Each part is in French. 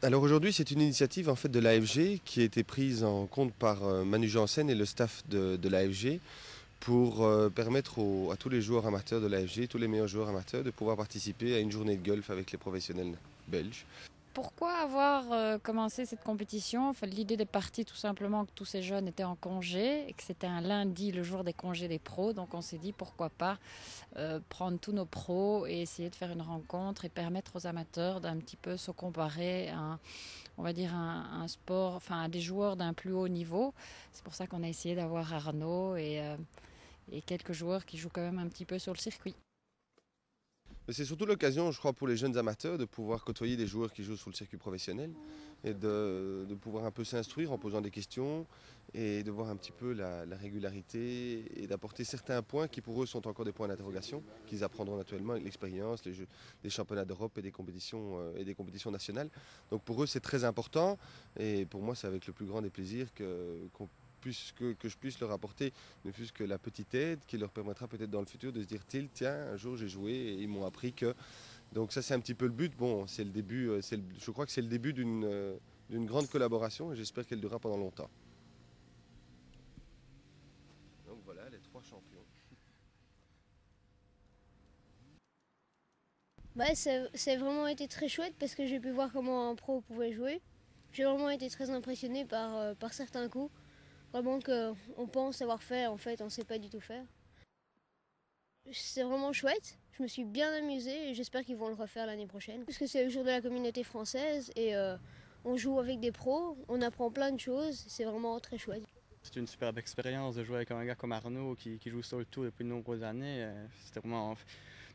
Alors aujourd'hui, c'est une initiative en fait de l'AFG qui a été prise en compte par Manu Janssen et le staff de l'AFG pour permettre à tous les joueurs amateurs de l'AFG, tous les meilleurs joueurs amateurs, de pouvoir participer à une journée de golf avec les professionnels belges. Pourquoi avoir commencé cette compétition? Enfin, l'idée est partie tout simplement que tous ces jeunes étaient en congé et que c'était un lundi, le jour des congés des pros. Donc on s'est dit pourquoi pas prendre tous nos pros et essayer de faire une rencontre et permettre aux amateurs d'un petit peu se comparer à on va dire un sport, enfin à des joueurs d'un plus haut niveau. C'est pour ça qu'on a essayé d'avoir Arnaud et quelques joueurs qui jouent quand même un petit peu sur le circuit. Mais c'est surtout l'occasion, je crois, pour les jeunes amateurs de pouvoir côtoyer des joueurs qui jouent sur le circuit professionnel et de pouvoir un peu s'instruire en posant des questions et de voir un petit peu la régularité et d'apporter certains points qui pour eux sont encore des points d'interrogation, qu'ils apprendront naturellement avec l'expérience, les championnats d'Europe et des compétitions nationales. Donc pour eux c'est très important et pour moi c'est avec le plus grand des plaisirs que je puisse leur apporter ne fût-ce que la petite aide qui leur permettra peut-être dans le futur de se dire tiens, un jour j'ai joué et ils m'ont appris que. Donc ça c'est un petit peu le but. Bon, c'est le début, je crois que c'est le début d'une grande collaboration et j'espère qu'elle durera pendant longtemps. Donc voilà les trois champions. Bah, c'est vraiment été très chouette parce que j'ai pu voir comment un pro pouvait jouer. J'ai vraiment été très impressionné par certains coups. Vraiment qu'on pense savoir faire, en fait, on ne sait pas du tout faire. C'est vraiment chouette. Je me suis bien amusée et j'espère qu'ils vont le refaire l'année prochaine. Parce que c'est le jour de la communauté française et on joue avec des pros, on apprend plein de choses. C'est vraiment très chouette. C'est une superbe expérience de jouer avec un gars comme Arnaud qui joue sur le tour depuis de nombreuses années. C'était vraiment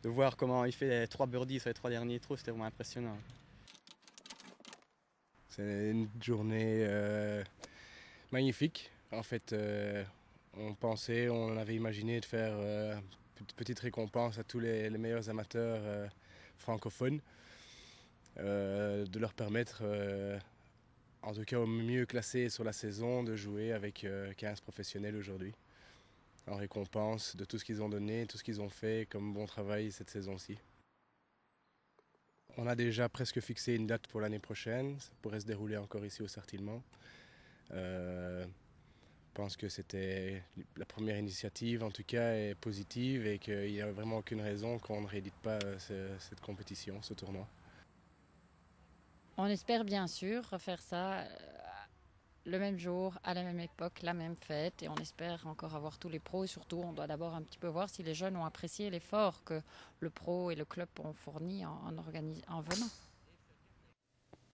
de voir comment il fait 3 birdies sur les 3 derniers trous, c'était vraiment impressionnant. C'est une journée magnifique. En fait, on avait imaginé de faire une petite récompense à tous les meilleurs amateurs francophones, de leur permettre, en tout cas au mieux classés sur la saison, de jouer avec 15 professionnels aujourd'hui, en récompense de tout ce qu'ils ont donné, tout ce qu'ils ont fait comme bon travail cette saison-ci. On a déjà presque fixé une date pour l'année prochaine, ça pourrait se dérouler encore ici au Sartillement. Je pense que c'était la première initiative, en tout cas, est positive et qu'il n'y a vraiment aucune raison qu'on ne réédite pas cette compétition, ce tournoi. On espère bien sûr refaire ça le même jour, à la même époque, la même fête, et on espère encore avoir tous les pros. Et surtout, on doit d'abord un petit peu voir si les jeunes ont apprécié l'effort que le pro et le club ont fourni en venant.